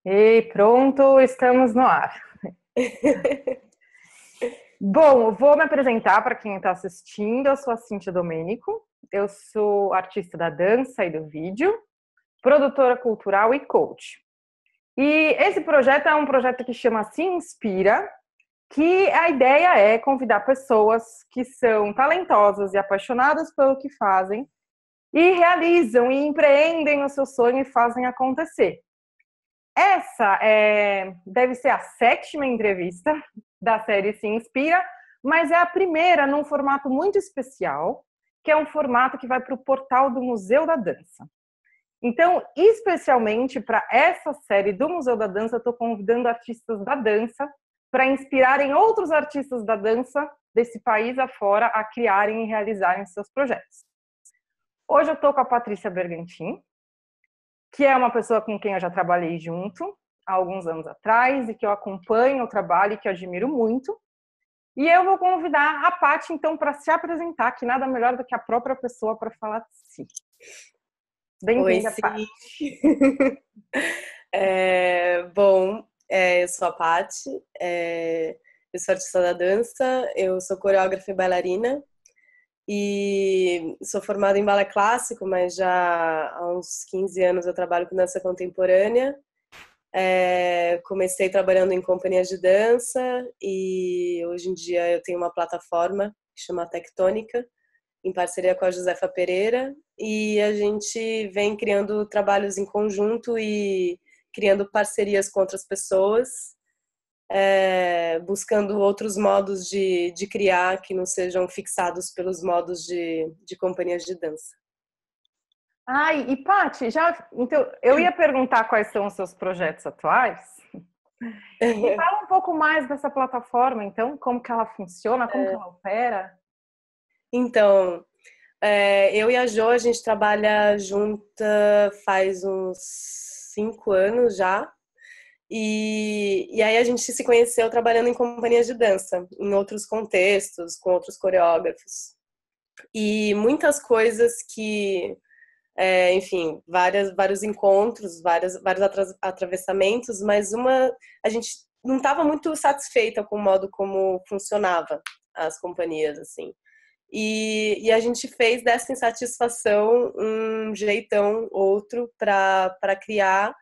E pronto, estamos no ar. Bom, vou me apresentar para quem está assistindo. Eu sou a Cíntia Domênico, eu sou artista da dança e do vídeo, produtora cultural e coach. E esse projeto é um projeto que chama Se Inspira, que a ideia é convidar pessoas que são talentosas e apaixonadas pelo que fazem e realizam e empreendem o seu sonho e fazem acontecer. Deve ser a sétima entrevista da série Se Inspira, mas é a primeira num formato muito especial, que é um formato que vai para o portal do Museu da Dança. Então, especialmente para essa série do Museu da Dança, estou convidando artistas da dança para inspirarem outros artistas da dança desse país afora a criarem e realizarem seus projetos. Hoje eu estou com a Patrícia Bergantin, que é uma pessoa com quem eu já trabalhei junto há alguns anos atrás e que eu acompanho o trabalho e que eu admiro muito. E eu vou convidar a Paty, então, para se apresentar, que nada melhor do que a própria pessoa para falar de si. Oi, Bem-vinda, sim. Paty. Eu sou a Paty, eu sou artista da dança, eu sou coreógrafa e bailarina e sou formada em balé clássico, mas já há uns 15 anos eu trabalho com dança contemporânea. Comecei trabalhando em companhias de dança e hoje em dia eu tenho uma plataforma que chama Tectônica, em parceria com a Josefa Pereira, e a gente vem criando trabalhos em conjunto e criando parcerias com outras pessoas, buscando outros modos de criar que não sejam fixados pelos modos de companhias de dança. Ai, e Paty, então, eu ia perguntar quais são os seus projetos atuais. Me fala um pouco mais dessa plataforma, então, como que ela funciona, como que ela opera. Então, eu e a Jo, a gente trabalha junta faz uns 5 anos já. E aí a gente se conheceu trabalhando em companhias de dança, em outros contextos, com outros coreógrafos. E muitas coisas que, enfim, vários encontros, vários atravessamentos, mas a gente não estava muito satisfeita com o modo como funcionava as companhias, assim. E a gente fez dessa insatisfação um jeitão outro para criar,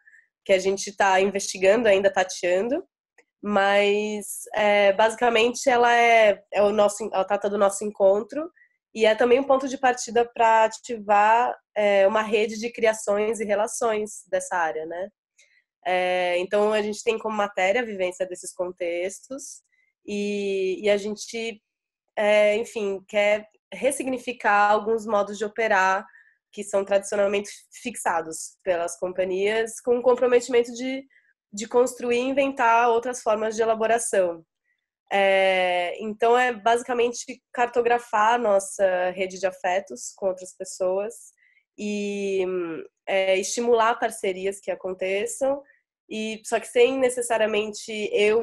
que a gente está investigando, ainda tateando, mas basicamente ela trata do nosso encontro e é também um ponto de partida para ativar uma rede de criações e relações dessa área, né? Então a gente tem como matéria a vivência desses contextos e a gente enfim, quer ressignificar alguns modos de operar que são tradicionalmente fixados pelas companhias, com o comprometimento de construir e inventar outras formas de elaboração. Então, é basicamente cartografar a nossa rede de afetos com outras pessoas e estimular parcerias que aconteçam, e só que sem necessariamente eu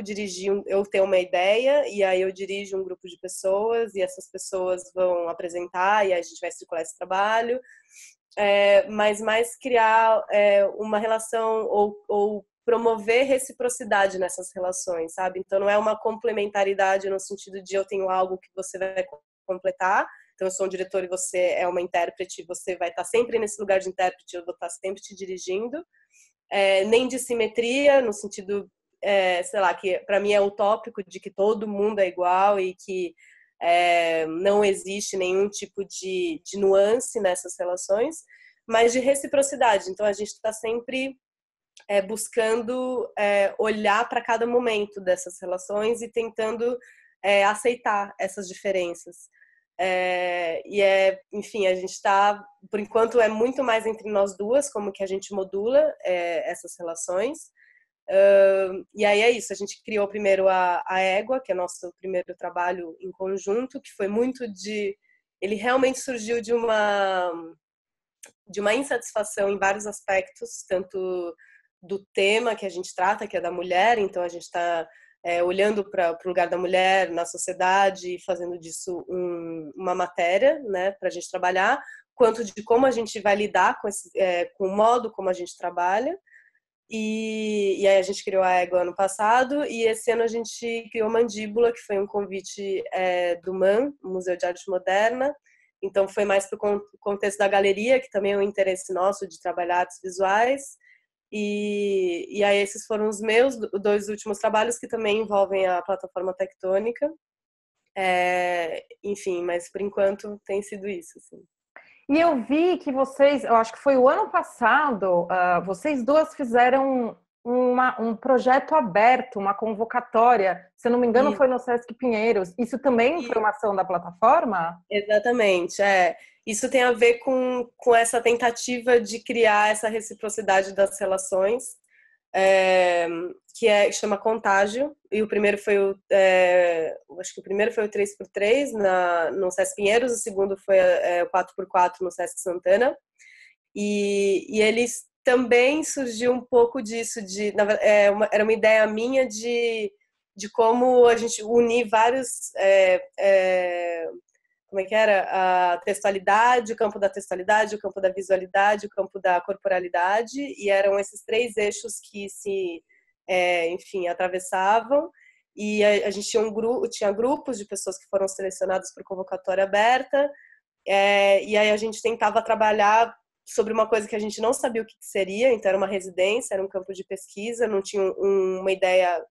ter uma ideia e aí eu dirijo um grupo de pessoas e essas pessoas vão apresentar e aí a gente vai circular esse trabalho, mas mais criar uma relação ou promover reciprocidade nessas relações, sabe? Então não é uma complementaridade no sentido de eu tenho algo que você vai completar, então eu sou um diretor e você é uma intérprete, você vai estar sempre nesse lugar de intérprete, eu vou estar sempre te dirigindo, nem de simetria, no sentido, sei lá, que para mim é utópico de que todo mundo é igual e que não existe nenhum tipo de nuance nessas relações, mas de reciprocidade. Então a gente está sempre buscando olhar para cada momento dessas relações e tentando aceitar essas diferenças. Enfim, a gente está, por enquanto, é muito mais entre nós duas, como que a gente modula essas relações. E aí é isso, a gente criou primeiro a Égua, que é nosso primeiro trabalho em conjunto, que foi muito de... Ele realmente surgiu de uma insatisfação em vários aspectos, tanto do tema que a gente trata, que é da mulher, então a gente está olhando para o lugar da mulher na sociedade e fazendo disso uma matéria, né, para a gente trabalhar, quanto de como a gente vai lidar com o modo como a gente trabalha. E aí a gente criou a Égua ano passado, e esse ano a gente criou Mandíbula, que foi um convite do MAM, Museu de Arte Moderna. Então foi mais para o contexto da galeria, que também é um interesse nosso de trabalhar artes visuais. E aí esses foram os meus 2 últimos trabalhos, que também envolvem a plataforma tectônica. Enfim, mas por enquanto tem sido isso, assim. E eu vi que vocês, eu acho que foi o ano passado, vocês duas fizeram um projeto aberto, uma convocatória. Se eu não me engano, E, foi no Sesc Pinheiros. Isso também foi uma ação da plataforma? exatamente, Isso tem a ver com essa tentativa de criar essa reciprocidade das relações, que chama Contágio, e o primeiro foi acho que o primeiro foi o 3x3 no Sesc Pinheiros, o segundo foi o 4x4 no Sesc Santana, e eles também surgiu um pouco disso, era uma ideia minha de como a gente unir vários como é que era? A textualidade, o campo da textualidade, o campo da visualidade, o campo da corporalidade, e eram esses 3 eixos que enfim, atravessavam, e a gente tinha grupos de pessoas que foram selecionadas por convocatória aberta, e aí a gente tentava trabalhar sobre uma coisa que a gente não sabia o que seria, então era uma residência, era um campo de pesquisa, não tinha uma ideia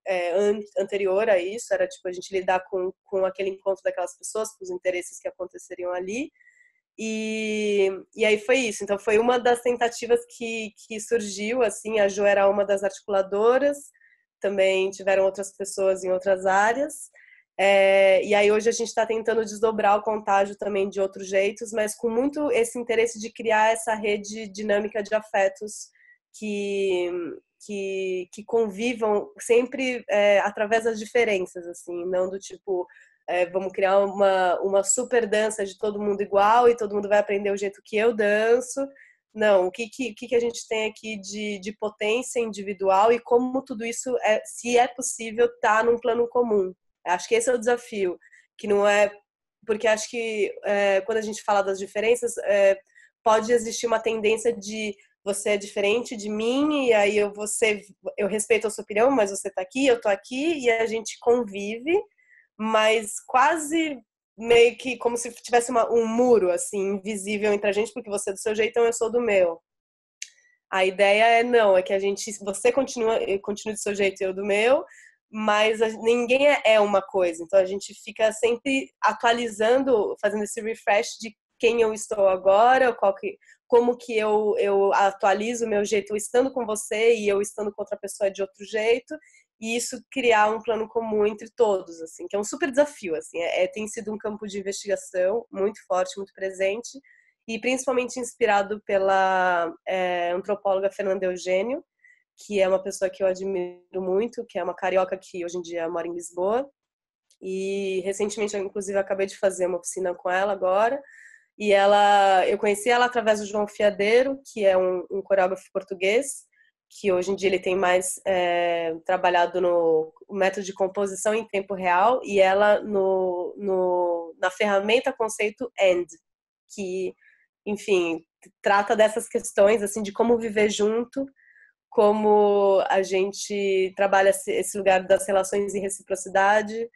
anterior a isso, era tipo a gente lidar com aquele encontro daquelas pessoas, com os interesses que aconteceriam ali, e aí foi isso. Então foi uma das tentativas que surgiu, assim, a Jo era uma das articuladoras, também tiveram outras pessoas em outras áreas, e aí hoje a gente está tentando desdobrar o Contágio também de outros jeitos, mas com muito esse interesse de criar essa rede dinâmica de afetos que convivam sempre através das diferenças, assim, não do tipo vamos criar uma super dança de todo mundo igual e todo mundo vai aprender o jeito que eu danço. Não, o que a gente tem aqui de potência individual e como tudo isso, se é possível, tá num plano comum. Acho que esse é o desafio, que não é... Porque acho que quando a gente fala das diferenças, pode existir uma tendência de você é diferente de mim e aí eu respeito a sua opinião, mas você tá aqui, eu tô aqui e a gente convive, mas quase meio que como se tivesse um muro assim invisível entre a gente, porque você é do seu jeito, então eu sou do meu. A ideia não, é que você continue do seu jeito e eu do meu, mas ninguém é uma coisa. Então a gente fica sempre atualizando, fazendo esse refresh de quem eu estou agora, como que eu atualizo o meu jeito estando com você e eu estando com outra pessoa de outro jeito, e isso criar um plano comum entre todos, assim, que é um super desafio, assim, tem sido um campo de investigação muito forte, muito presente, e principalmente inspirado pela antropóloga Fernanda Eugênio, que é uma pessoa que eu admiro muito, que é uma carioca que hoje em dia mora em Lisboa, e recentemente, inclusive, acabei de fazer uma oficina com ela agora, e eu conheci ela através do João Fiadeiro, que é um coreógrafo português, que hoje em dia ele tem mais trabalhado no método de composição em tempo real, e ela na ferramenta conceito AND, que, enfim, trata dessas questões, assim, de como viver junto, como a gente trabalha esse lugar das relações e reciprocidade,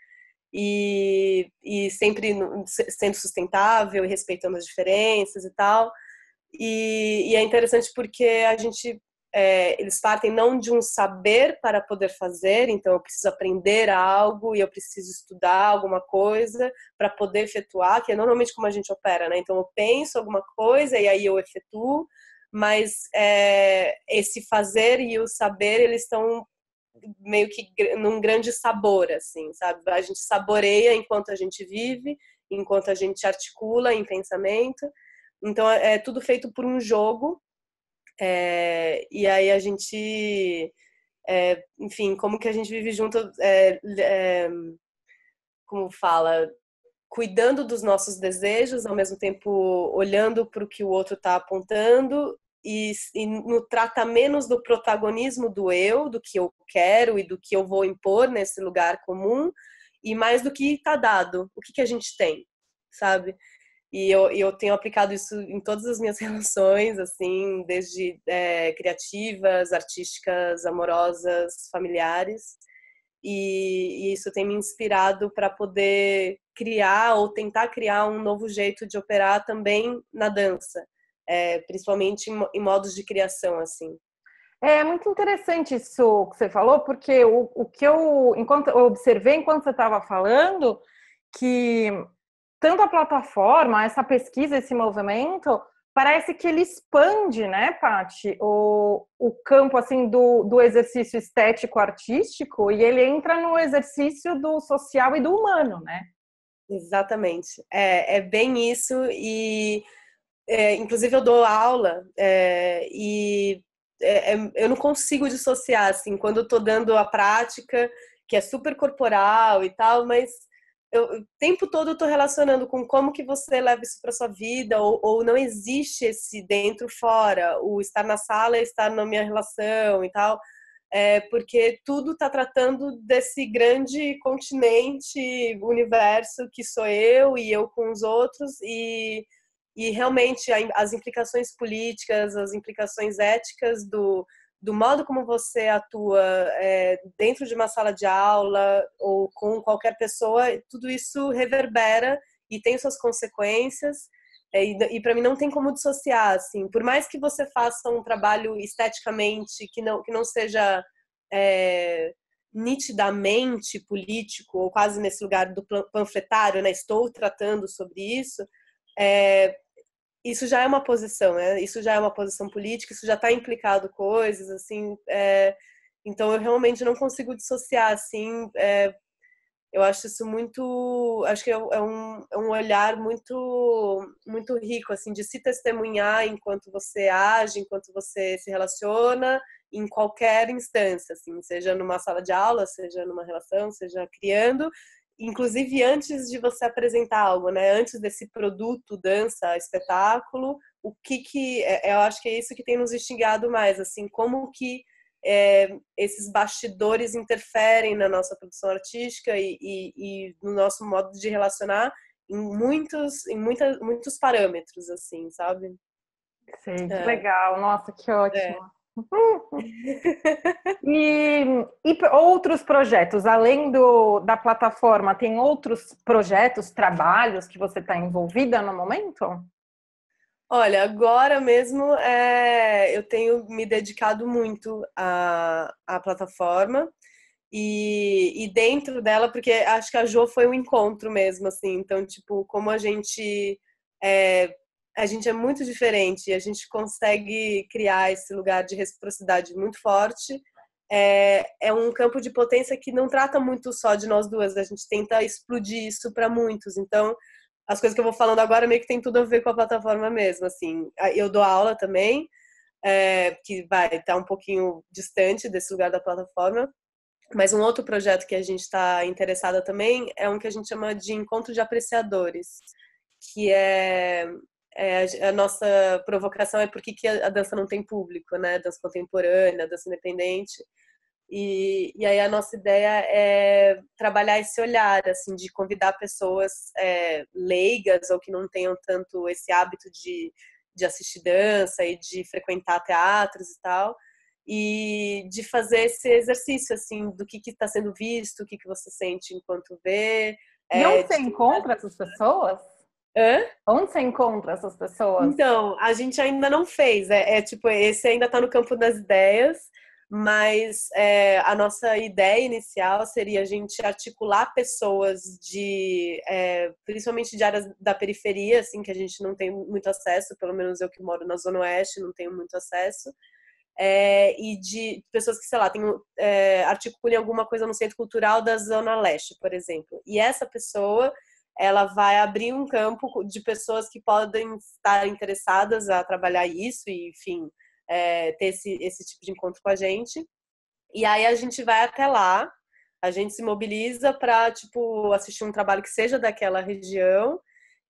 e sempre sendo sustentável e respeitando as diferenças e tal. E é interessante porque eles partem não de um saber para poder fazer, então eu preciso aprender algo e eu preciso estudar alguma coisa para poder efetuar, que é normalmente como a gente opera, né? Então eu penso alguma coisa e aí eu efetuo, mas esse fazer e o saber, eles estão meio que num grande sabor, assim, sabe? A gente saboreia enquanto a gente vive, enquanto a gente articula em pensamento. Então é tudo feito por um jogo, e aí a gente, enfim, como que a gente vive junto, como fala, cuidando dos nossos desejos, ao mesmo tempo olhando para o que o outro está apontando e no trata menos do protagonismo do eu, do que eu quero e do que eu vou impor nesse lugar comum, e mais do que está dado, o que a gente tem, sabe? E eu tenho aplicado isso em todas as minhas relações, assim, desde criativas, artísticas, amorosas, familiares. E isso tem me inspirado para poder criar ou tentar criar um novo jeito de operar também na dança, principalmente em modos de criação, assim. É muito interessante isso que você falou, porque o que eu observei enquanto você estava falando, que tanto a plataforma, essa pesquisa, esse movimento, parece que ele expande, né, Paty, o campo assim do exercício estético-artístico e ele entra no exercício do social e do humano, né? Exatamente. É bem isso. E, inclusive, eu dou aula eu não consigo dissociar, assim, quando eu tô dando a prática, que é super corporal e tal, mas o tempo todo eu tô relacionando com como que você leva isso para sua vida, ou não existe esse dentro-fora, o estar na sala é estar na minha relação e tal, porque tudo está tratando desse grande continente, universo que sou eu e eu com os outros, e realmente as implicações políticas, as implicações éticas do modo como você atua dentro de uma sala de aula ou com qualquer pessoa, tudo isso reverbera e tem suas consequências. E para mim não tem como dissociar, assim, por mais que você faça um trabalho esteticamente que não seja nitidamente político, ou quase nesse lugar do panfletário, né? Estou tratando sobre isso, isso já é uma posição, né? Isso já é uma posição política, isso já está implicado coisas, assim, então eu realmente não consigo dissociar, assim, eu acho isso muito, acho que é um olhar muito rico, assim, de se testemunhar enquanto você age, enquanto você se relaciona, em qualquer instância, assim, seja numa sala de aula, seja numa relação, seja criando, inclusive antes de você apresentar algo, né? Antes desse produto, dança, espetáculo, eu acho que é isso que tem nos instigado mais, assim, como que esses bastidores interferem na nossa produção artística e no nosso modo de relacionar em muitos parâmetros, assim, sabe? Sei, que legal, nossa, que ótimo. É. E outros projetos, além da plataforma, tem outros projetos, trabalhos que você está envolvida no momento? Olha, agora mesmo eu tenho me dedicado muito à plataforma e dentro dela, porque acho que a Jo foi um encontro mesmo, assim, então, tipo, como é, a gente é muito diferente e a gente consegue criar esse lugar de reciprocidade muito forte, é um campo de potência que não trata muito só de nós duas, a gente tenta explodir isso para muitos, então as coisas que eu vou falando agora meio que tem tudo a ver com a plataforma mesmo, assim. Eu dou aula também, que vai estar um pouquinho distante desse lugar da plataforma, mas um outro projeto que a gente está interessada também é um que a gente chama de Encontro de Apreciadores, que a nossa provocação é por que a dança não tem público, né? Dança contemporânea, dança independente. E aí a nossa ideia é trabalhar esse olhar, assim, de convidar pessoas leigas ou que não tenham tanto esse hábito de assistir dança e de frequentar teatros e tal, e de fazer esse exercício, assim, do que está sendo visto, o que você sente enquanto vê. E onde você De encontra essas pessoas? Hã? Onde você encontra essas pessoas? Então, a gente ainda não fez. Tipo, esse ainda está no campo das ideias, mas a nossa ideia inicial seria a gente articular pessoas principalmente de áreas da periferia, assim, que a gente não tem muito acesso, pelo menos eu que moro na Zona Oeste não tenho muito acesso, e de pessoas que, sei lá, articulem alguma coisa no Centro Cultural da Zona Leste, por exemplo. E essa pessoa ela vai abrir um campo de pessoas que podem estar interessadas a trabalhar isso e, enfim, ter esse tipo de encontro com a gente. E aí a gente vai até lá, a gente se mobiliza para, tipo, assistir um trabalho que seja daquela região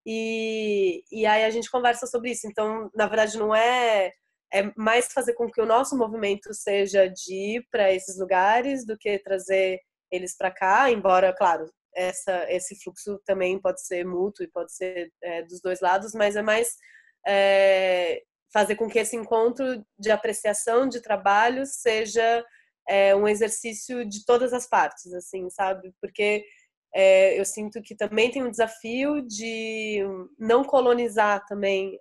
e aí a gente conversa sobre isso. Então, na verdade, não é mais fazer com que o nosso movimento seja de ir para esses lugares do que trazer eles para cá, embora, claro, esse fluxo também pode ser mútuo e pode ser dos dois lados, mas é mais fazer com que esse encontro de apreciação de trabalho seja um exercício de todas as partes, assim, sabe? Porque eu sinto que também tem um desafio de não colonizar também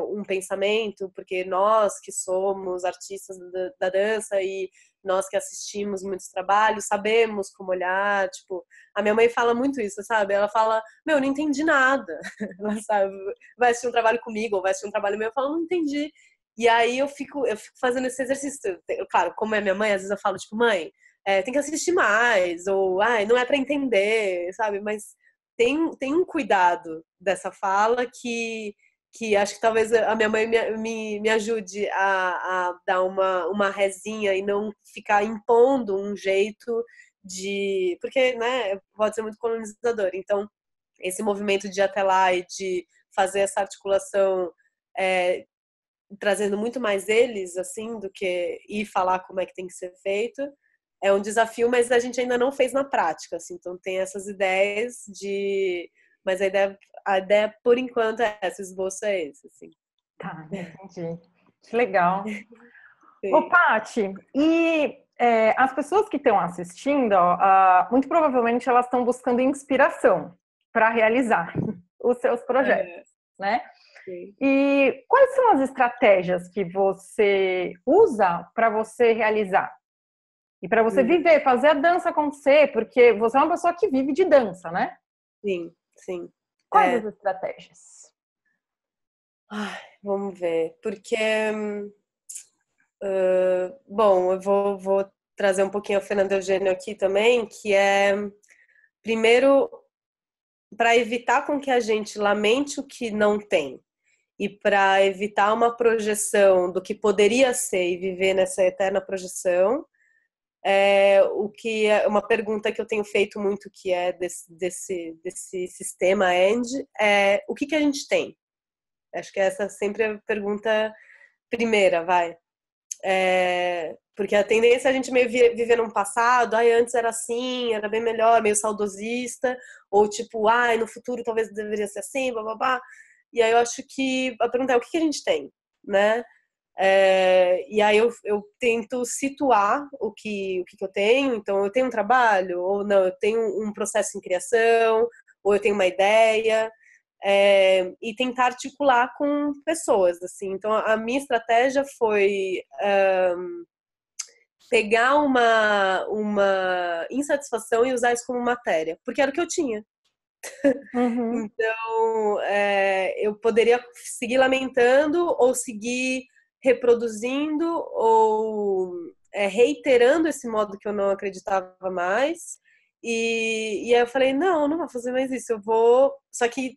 um pensamento, porque nós que somos artistas da dança e nós que assistimos muitos trabalhos, sabemos como olhar, tipo, a minha mãe fala muito isso, sabe? Ela fala, meu, não entendi nada. Ela sabe, vai assistir um trabalho comigo, ou vai assistir um trabalho meu, eu falo, não entendi. E aí eu fico fazendo esse exercício. Claro, como é minha mãe, às vezes eu falo, tipo, mãe, tem que assistir mais, ou não é para entender, sabe? Mas tem um cuidado dessa fala que acho que talvez a minha mãe me ajude a dar uma rezinha e não ficar impondo um jeito de... Porque, né, pode ser muito colonizador. Então, esse movimento de ir até lá e de fazer essa articulação trazendo muito mais eles, assim, do que ir falar como é que tem que ser feito, é um desafio, mas a gente ainda não fez na prática, assim. Então, tem essas ideias de... Mas a ideia por enquanto, é essa, o esboço é esse, assim. Tá, entendi. Que legal. Ô, Sim. Paty, e as pessoas que estão assistindo, ó, muito provavelmente elas estão buscando inspiração para realizar os seus projetos, né? Sim. E quais são as estratégias que você usa para você realizar? E para você viver, fazer a dança acontecer, porque você é uma pessoa que vive de dança, né? Sim, sim. Quais as estratégias? Ai, vamos ver. Porque, bom, eu vou trazer um pouquinho a Fernanda Eugênio aqui também, que é, primeiro, para evitar com que a gente lamente o que não tem e para evitar uma projeção do que poderia ser e viver nessa eterna projeção. O que é uma pergunta que eu tenho feito muito, que é desse sistema END, é o que a gente tem? Acho que essa sempre é a pergunta primeira, vai. Porque a tendência é a gente meio viver num passado, antes era assim, era bem melhor, meio saudosista, ou tipo, no futuro talvez deveria ser assim, blá, blá, blá. E aí eu acho que a pergunta é o que a gente tem, né? E aí eu tento situar o que eu tenho. Então, eu tenho um trabalho, ou não, eu tenho um processo em criação, ou eu tenho uma ideia, e tentar articular com pessoas, assim. Então, a minha estratégia foi pegar uma insatisfação e usar isso como matéria, porque era o que eu tinha. Uhum. Então, eu poderia seguir lamentando ou seguir reproduzindo ou reiterando esse modo que eu não acreditava mais. E aí eu falei, não vou fazer mais isso, eu vou... Só que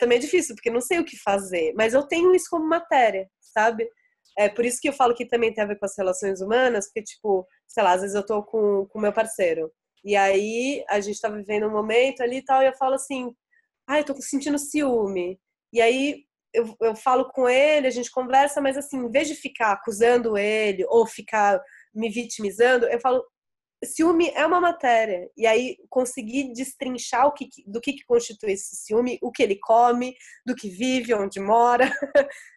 também é difícil, porque eu não sei o que fazer, mas eu tenho isso como matéria, sabe? É por isso que eu falo que também tem a ver com as relações humanas, porque, tipo, sei lá, às vezes eu tô com o meu parceiro, e aí a gente tá vivendo um momento ali e tal, e eu falo assim, eu tô sentindo ciúme. E aí eu falo com ele, a gente conversa, mas assim, em vez de ficar acusando ele ou ficar me vitimizando, eu falo, ciúme é uma matéria. E aí conseguir destrinchar do que constitui esse ciúme, o que ele come, do que vive, onde mora,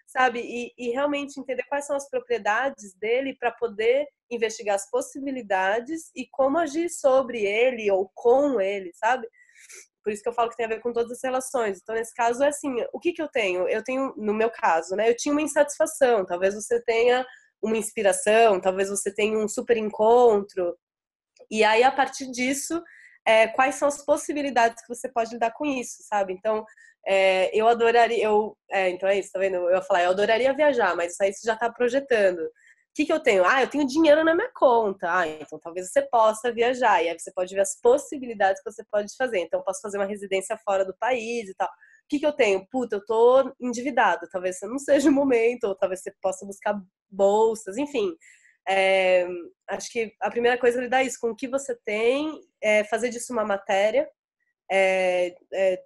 sabe? E realmente entender quais são as propriedades dele para poder investigar as possibilidades e como agir sobre ele ou com ele, sabe? Por isso que eu falo que tem a ver com todas as relações. Então, nesse caso, é assim, o que eu tenho? Eu tenho, no meu caso, né? Eu tinha uma insatisfação. Talvez você tenha uma inspiração, talvez você tenha um super encontro. E aí, a partir disso, quais são as possibilidades que você pode lidar com isso, sabe? Então, eu adoraria... então é isso, tá vendo? Eu ia falar, eu adoraria viajar, mas isso aí você já tá projetando. O que eu tenho? Eu tenho dinheiro na minha conta. Então talvez você possa viajar. E aí você pode ver as possibilidades que você pode fazer. Então eu posso fazer uma residência fora do país e tal. O que eu tenho? Puta, eu tô endividado. Talvez você não seja o momento, ou talvez você possa buscar bolsas, enfim. Acho que a primeira coisa é lidar isso com o que você tem, fazer disso uma matéria,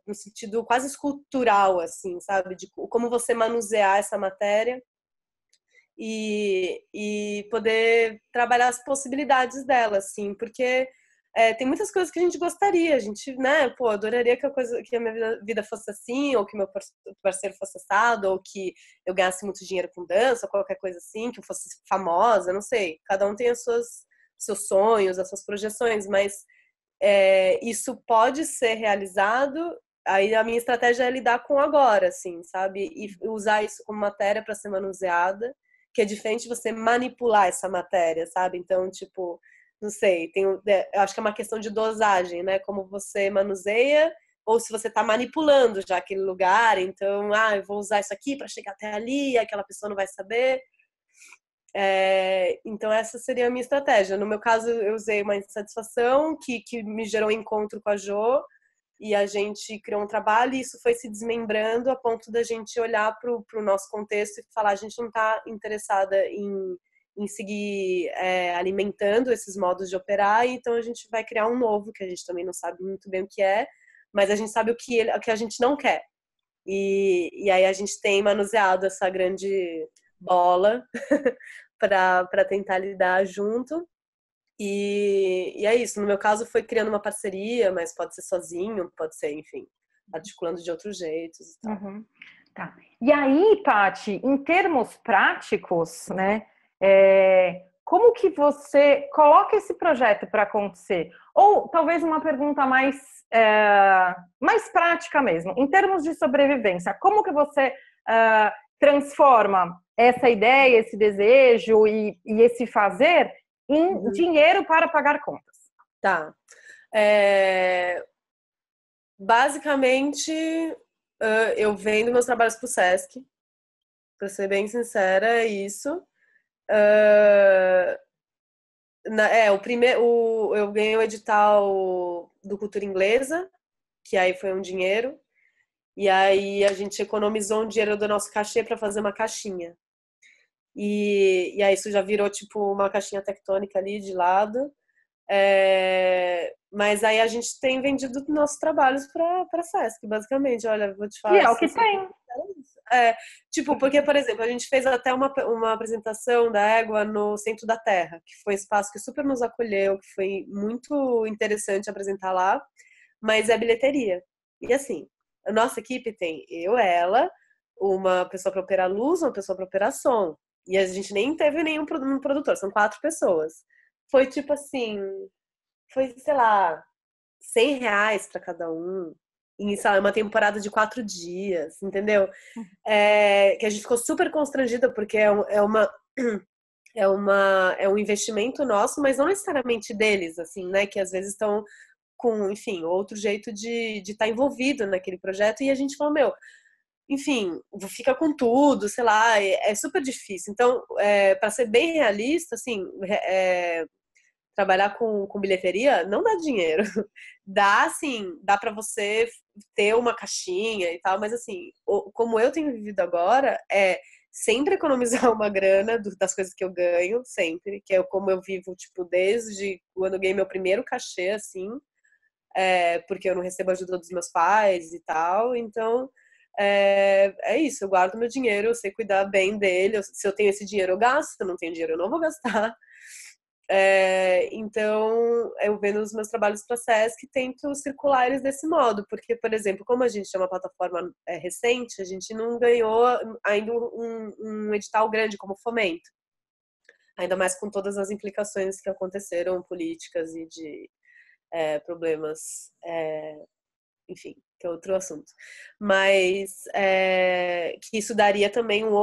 no sentido quase escultural, assim, sabe? De como você manusear essa matéria. E poder trabalhar as possibilidades dela, assim, porque tem muitas coisas que a gente gostaria, a gente, né, pô, adoraria que a minha vida fosse assim, ou que meu parceiro fosse assado, ou que eu ganhasse muito dinheiro com dança, ou qualquer coisa assim, que eu fosse famosa, não sei. Cada um tem seus sonhos, as suas projeções, mas isso pode ser realizado. Aí a minha estratégia é lidar com agora, assim, sabe? E usar isso como matéria para ser manuseada, que é diferente de você manipular essa matéria, sabe? Então, tipo, não sei, eu acho que é uma questão de dosagem, né? Como você manuseia, ou se você está manipulando já aquele lugar, então, eu vou usar isso aqui para chegar até ali, aquela pessoa não vai saber. Então essa seria a minha estratégia. No meu caso, eu usei uma insatisfação que me gerou um encontro com a Jo, e a gente criou um trabalho, e isso foi se desmembrando a ponto da gente olhar para o nosso contexto e falar: a gente não está interessada em seguir alimentando esses modos de operar, então a gente vai criar um novo, que a gente também não sabe muito bem o que é, mas a gente sabe o que a gente não quer. E aí a gente tem manuseado essa grande bola para tentar lidar junto. E é isso. No meu caso, foi criando uma parceria, mas pode ser sozinho, pode ser, enfim, articulando de outros jeitos e tal. Uhum. Tá. E aí, Paty, em termos práticos, né? Como que você coloca esse projeto para acontecer? Ou talvez uma pergunta mais prática mesmo, em termos de sobrevivência, como que você transforma essa ideia, esse desejo e esse fazer em dinheiro para pagar contas? Tá. Basicamente, eu vendo meus trabalhos pro Sesc, para ser bem sincera, é isso. Eu ganhei o edital do Cultura Inglesa, que aí foi um dinheiro, e aí a gente economizou um dinheiro do nosso cachê para fazer uma caixinha. E aí isso já virou tipo uma caixinha tectônica ali de lado. Mas aí a gente tem vendido nossos trabalhos para Sesc, basicamente. Olha, vou te falar. E é o que tem. Porque, por exemplo, a gente fez até uma apresentação da Égua no Centro da Terra, que foi um espaço que super nos acolheu, que foi muito interessante apresentar lá, mas é bilheteria. E assim, a nossa equipe tem ela, uma pessoa para operar luz, uma pessoa para operar som. E a gente nem teve nenhum produtor, são 4 pessoas. Foi tipo assim, sei lá, R$ 100 para cada um. Em, sei lá, uma temporada de 4 dias, entendeu? Que a gente ficou super constrangida, porque é um investimento nosso, mas não necessariamente deles, assim, né? Que às vezes estão com, enfim, outro jeito de estar envolvido naquele projeto. E a gente falou, enfim, fica com tudo, sei lá, é super difícil. Então, para ser bem realista, assim, trabalhar com bilheteria não dá dinheiro. Dá, assim, dá para você ter uma caixinha e tal, mas assim, como eu tenho vivido agora, sempre economizar uma grana das coisas que eu ganho, sempre, que é como eu vivo, tipo, desde quando eu ganhei meu primeiro cachê, assim, porque eu não recebo ajuda dos meus pais e tal, então é isso, eu guardo meu dinheiro, eu sei cuidar bem dele, se eu tenho esse dinheiro eu gasto, se eu não tenho dinheiro eu não vou gastar. Então, eu vendo os meus trabalhos para Sesc, tento circular eles desse modo, porque, por exemplo, como a gente é uma plataforma recente, a gente não ganhou ainda um edital grande como Fomento, ainda mais com todas as implicações que aconteceram, políticas e de problemas, enfim, que é outro assunto. Mas que isso daria também uma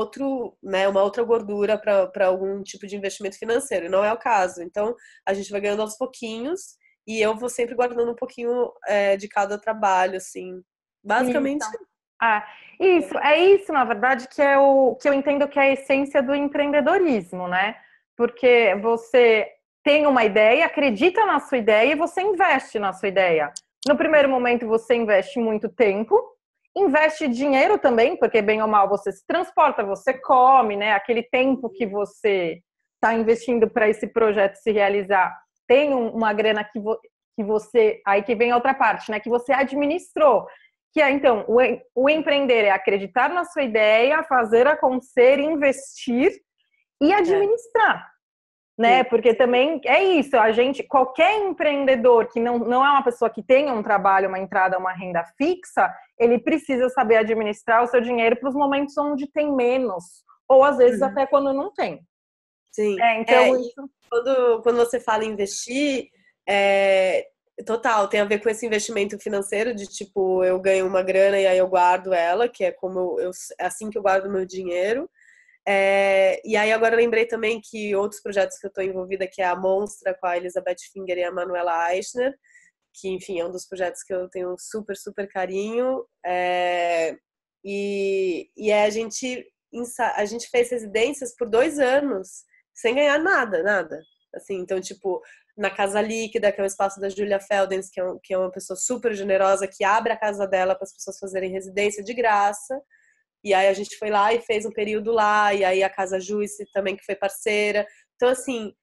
outra gordura para algum tipo de investimento financeiro. E não é o caso. Então, a gente vai ganhando aos pouquinhos e eu vou sempre guardando um pouquinho de cada trabalho, assim. Basicamente. Isso, na verdade, que é o que eu entendo que é a essência do empreendedorismo, né? Porque você tem uma ideia, acredita na sua ideia e você investe na sua ideia. No primeiro momento, você investe muito tempo, investe dinheiro também, porque bem ou mal você se transporta, você come, né? Aquele tempo que você está investindo para esse projeto se realizar, tem uma grana que você. Aí que vem a outra parte, né? Que você administrou. Que é, então, o empreender é acreditar na sua ideia, fazer acontecer, investir e administrar. né? Sim. Porque também é isso, a gente, qualquer empreendedor que não é uma pessoa que tenha um trabalho, uma entrada, uma renda fixa, ele precisa saber administrar o seu dinheiro para os momentos onde tem menos, ou às vezes Uhum. até quando não tem. Sim. Então E isso. quando você fala em investir, é, total, tem a ver com esse investimento financeiro de tipo, eu ganho uma grana e aí eu guardo ela, que é como é assim que eu guardo meu dinheiro. E aí agora eu lembrei também que outros projetos que eu estou envolvida, que é a Monstra com a Elizabeth Finger e a Manuela Eichner, que enfim é um dos projetos que eu tenho um super, super carinho. E a gente fez residências por 2 anos sem ganhar nada, nada. Assim, então, tipo, na Casa Líquida, que é o espaço da Julia Feldens, que é uma pessoa super generosa, que abre a casa dela para as pessoas fazerem residência de graça. E aí a gente foi lá e fez um período lá, e aí a Casa Juice também, que foi parceira. Então, assim,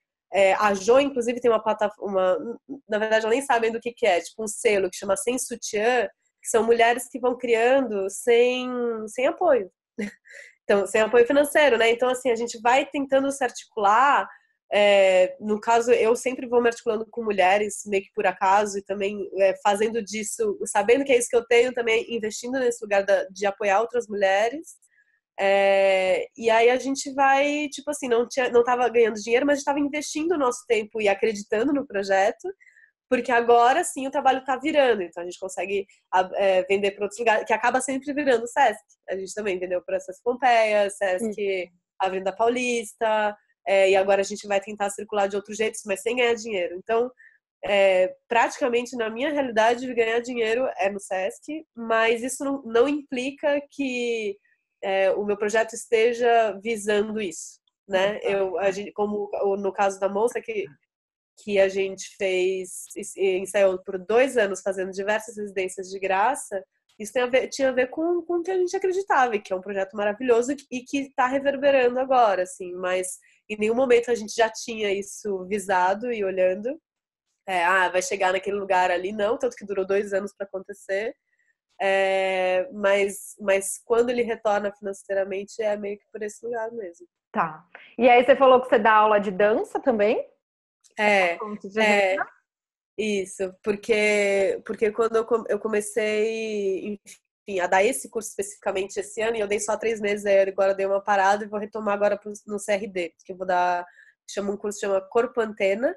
a Jo, inclusive, tem uma plataforma, na verdade, ela nem sabe do que é, tipo um selo que chama Sem Sutiã, que são mulheres que vão criando sem apoio. Então, sem apoio financeiro, né? Então, assim, a gente vai tentando se articular. No caso, eu sempre vou me articulando com mulheres, meio que por acaso, e também fazendo disso, sabendo que é isso que eu tenho, também investindo nesse lugar de apoiar outras mulheres. E aí a gente vai, tipo assim, não tava ganhando dinheiro, mas a gente estava investindo o nosso tempo e acreditando no projeto, porque agora sim o trabalho está virando, então a gente consegue vender para outros lugares, que acaba sempre virando o Sesc. A gente também vendeu para Sesc Pompeia, Sesc Avenida Paulista, e agora a gente vai tentar circular de outros jeitos, mas sem ganhar dinheiro. Então, praticamente na minha realidade, ganhar dinheiro é no Sesc, mas isso não implica que o meu projeto esteja visando isso, né? Como no caso da moça que a gente ensaiou por 2 anos fazendo diversas residências de graça, isso tinha a ver com o que a gente acreditava, e que é um projeto maravilhoso e que está reverberando agora, assim, mas em nenhum momento a gente já tinha isso visado e olhando. Vai chegar naquele lugar ali, não, tanto que durou 2 anos para acontecer. Mas quando ele retorna financeiramente é meio que por esse lugar mesmo. Tá. E aí você falou que você dá aula de dança também? É, Fonte de é, renda? isso, porque quando eu comecei, enfim, a dar esse curso especificamente esse ano, e eu dei só 3 meses, aí agora eu dei uma parada e vou retomar agora no CRD, porque eu vou dar, chama um curso que chama Corpo Antena,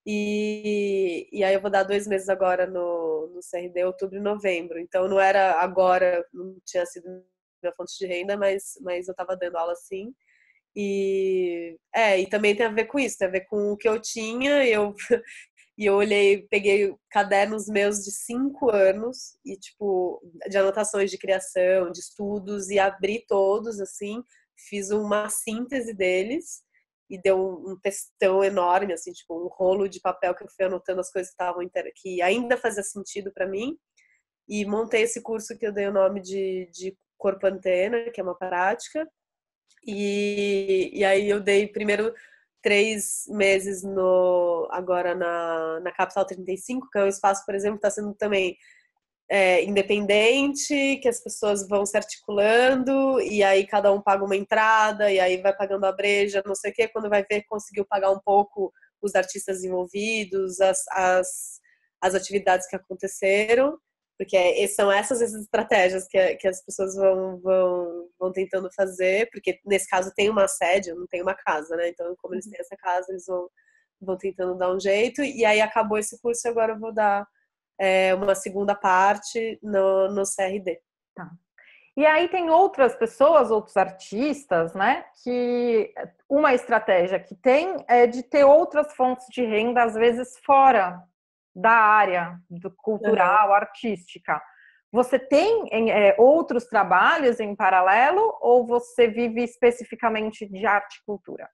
e aí eu vou dar 2 meses agora no CRD, outubro e novembro. Então não era agora, não tinha sido minha fonte de renda, mas eu estava dando aula sim. E também tem a ver com isso, tem a ver com o que eu tinha. E eu olhei, peguei cadernos meus de 5 anos e tipo de anotações de criação, de estudos, e abri todos assim, fiz uma síntese deles e deu um textão enorme, assim, tipo um rolo de papel que eu fui anotando as coisas que ainda fazia sentido para mim, e montei esse curso que eu dei o nome de Corpo Antena, que é uma prática. E aí eu dei primeiro 3 meses agora na Capital 35, que é um espaço, por exemplo, que está sendo também independente, que as pessoas vão se articulando, e aí cada um paga uma entrada, e aí vai pagando a breja, não sei o quê, quando vai ver, conseguiu pagar um pouco os artistas envolvidos, as atividades que aconteceram, porque são essas estratégias que as pessoas vão tentando fazer, porque nesse caso tem uma sede, não tem uma casa, né? Então, como eles têm essa casa, eles vão tentando dar um jeito, e aí acabou esse curso e agora eu vou dar uma segunda parte no CRD. Tá. E aí tem outras pessoas, outros artistas, né? Que uma estratégia que tem é de ter outras fontes de renda, às vezes fora da área do cultural, artística. Você tem outros trabalhos em paralelo ou você vive especificamente de arte e cultura?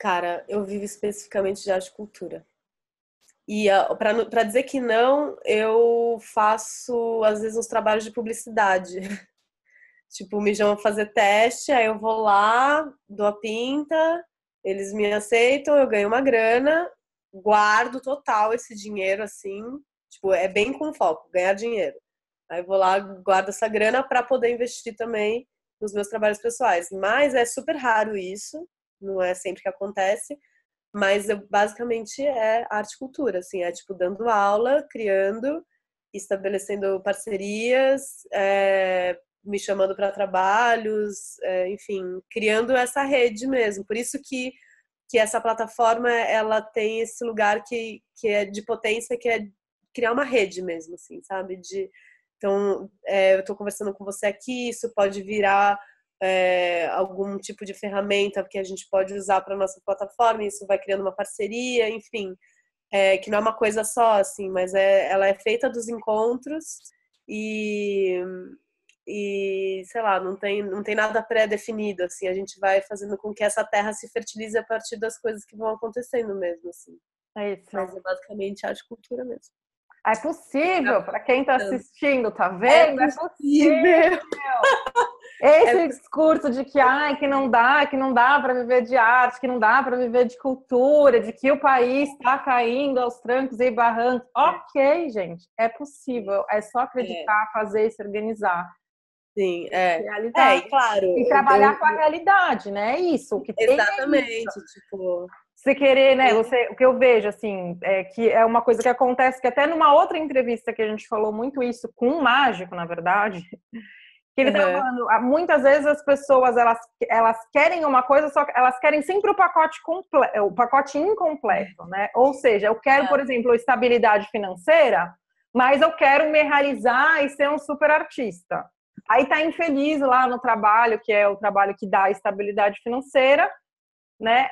Cara, eu vivo especificamente de arte e cultura. E para dizer que não, eu faço às vezes uns trabalhos de publicidade. Tipo, me chamam pra fazer teste, aí eu vou lá, dou a pinta, eles me aceitam, eu ganho uma grana, guardo total esse dinheiro assim, tipo, é bem com foco, ganhar dinheiro. Aí eu vou lá, guardo essa grana para poder investir também nos meus trabalhos pessoais. Mas é super raro isso. não é sempre que acontece, mas basicamente é arte e cultura, assim, é tipo dando aula, criando, estabelecendo parcerias, me chamando para trabalhos, enfim, criando essa rede mesmo. Por isso que essa plataforma ela tem esse lugar que é de potência, que é criar uma rede mesmo, assim, sabe? Então, eu estou conversando com você aqui, isso pode virar algum tipo de ferramenta que a gente pode usar para nossa plataforma, isso vai criando uma parceria, enfim, que não é uma coisa só, assim, mas ela é feita dos encontros e, sei lá, não tem nada pré-definido, assim, a gente vai fazendo com que essa terra se fertilize a partir das coisas que vão acontecendo mesmo, assim. É isso. Mas é basicamente arte e cultura mesmo. É possível, para quem está assistindo, tá É vendo? possível. Esse discurso de que não dá para viver de arte, que não dá para viver de cultura, de que o país está caindo aos trancos e barrancos. Ok, gente, é possível. É só acreditar, fazer, se organizar. Sim, Realidade. e claro. E trabalhar com a realidade, né? É isso. O que tem exatamente, tipo. Você querer, né? O que eu vejo, assim, que é uma coisa que acontece, que até numa outra entrevista que a gente falou muito isso com um mágico, na verdade, que ele estava falando, muitas vezes as pessoas, elas querem uma coisa, só que elas querem sempre o pacote completo, o pacote incompleto, né? Ou seja, eu quero, por exemplo, estabilidade financeira, mas eu quero me realizar e ser um super artista. Aí tá infeliz lá no trabalho, que é o trabalho que dá estabilidade financeira, né?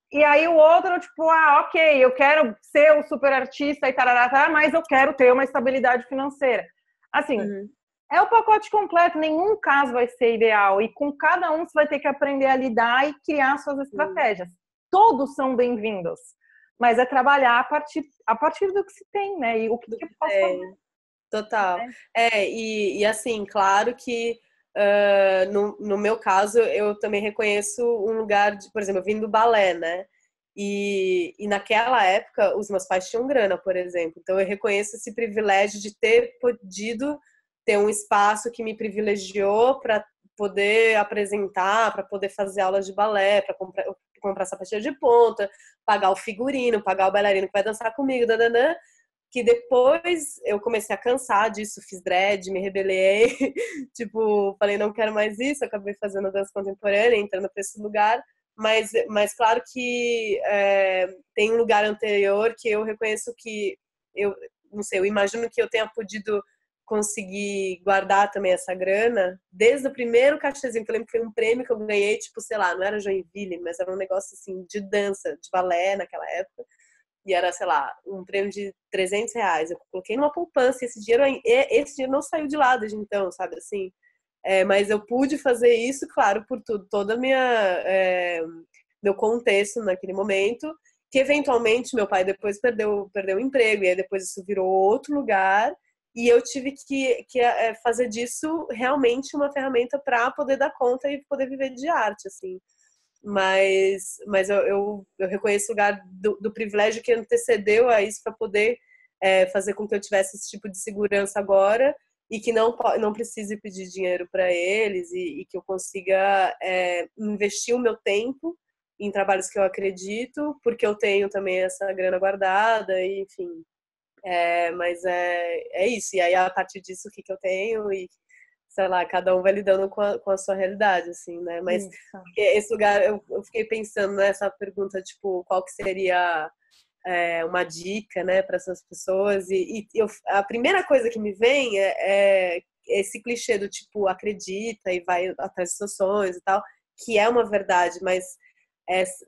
E aí o outro, tipo, ok, eu quero ser um super artista e tarará, mas eu quero ter uma estabilidade financeira. Assim, é o pacote completo, nenhum caso vai ser ideal. E com cada um você vai ter que aprender a lidar e criar suas estratégias. Todos são bem-vindos, mas é trabalhar a partir do que se tem, né? E o que eu posso fazer. Total. E assim, claro que no meu caso, eu também reconheço um lugar de, por exemplo, eu vim do balé, né? E naquela época, os meus pais tinham grana, por exemplo. Então, eu reconheço esse privilégio de ter podido ter um espaço que me privilegiou para poder apresentar, para poder fazer aulas de balé, para comprar sapatilha de ponta, pagar o figurino, pagar o bailarino que vai dançar comigo, dananã. Que depois eu comecei a cansar disso, fiz dread, me rebelei, tipo, falei, não quero mais isso, acabei fazendo dança contemporânea, entrando para esse lugar, mas claro que tem um lugar anterior que eu reconheço que, eu não sei, eu imagino que eu tenha podido conseguir guardar também essa grana, desde o primeiro cachezinho, que eu lembro que foi um prêmio que eu ganhei, tipo, sei lá, não era Joinville, mas era um negócio assim, de dança, de balé naquela época, e era, sei lá, um prêmio de R$ 300. Eu coloquei numa poupança e esse dinheiro não saiu de lá desde então, sabe assim? Mas eu pude fazer isso, claro, por toda a meu contexto naquele momento, que eventualmente meu pai depois perdeu o emprego, e aí depois isso virou outro lugar, e eu tive que fazer disso realmente uma ferramenta para poder dar conta e poder viver de arte, assim. Mas eu reconheço o lugar do privilégio que antecedeu a isso para poder fazer com que eu tivesse esse tipo de segurança agora e que não precise pedir dinheiro para eles e que eu consiga investir o meu tempo em trabalhos que eu acredito, porque eu tenho também essa grana guardada, e, enfim. Mas é isso. E aí, a partir disso, o que eu tenho e sei lá, cada um vai lidando com a sua realidade, assim, né? Mas esse lugar, eu fiquei pensando nessa pergunta, tipo, qual que seria uma dica, né, para essas pessoas, e a primeira coisa que me vem é esse clichê do tipo, acredita e vai atrás de seus sonhos e tal, que é uma verdade, mas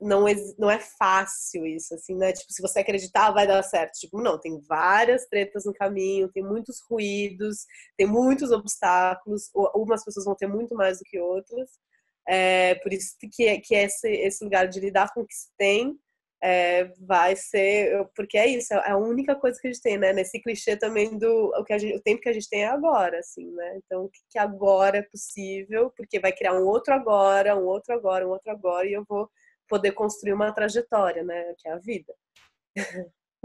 não é fácil isso, assim, né? Tipo, se você acreditar, vai dar certo. Tipo, não, tem várias tretas no caminho, tem muitos ruídos, tem muitos obstáculos, algumas pessoas vão ter muito mais do que outras. Por isso que esse lugar de lidar com o que se tem vai ser, porque é isso, é a única coisa que a gente tem, né? Nesse clichê também o tempo que a gente tem é agora, assim, né? Então, o que agora é possível, porque vai criar um outro agora, um outro agora, um outro agora, e eu vou poder construir uma trajetória, né? Que é a vida.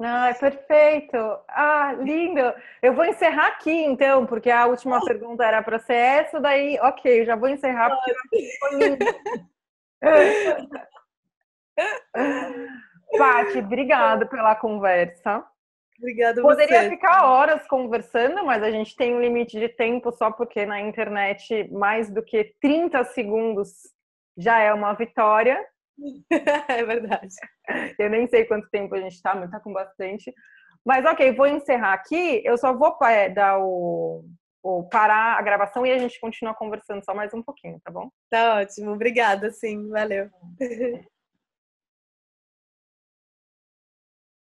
Ah, é perfeito. Ah, lindo. Eu vou encerrar aqui, então, porque a última pergunta era para ser essa, daí, ok, já vou encerrar porque eu acho que foi lindo. Paty, obrigada pela conversa. Obrigada a Poderia você. ficar horas conversando, mas a gente tem um limite de tempo só porque na internet mais do que 30 segundos já é uma vitória. É verdade. Eu nem sei quanto tempo a gente está, mas está com bastante. Mas ok, vou encerrar aqui. Eu só vou dar o parar a gravação e a gente continua conversando só mais um pouquinho, tá bom? Tá ótimo. Obrigada, sim. Valeu.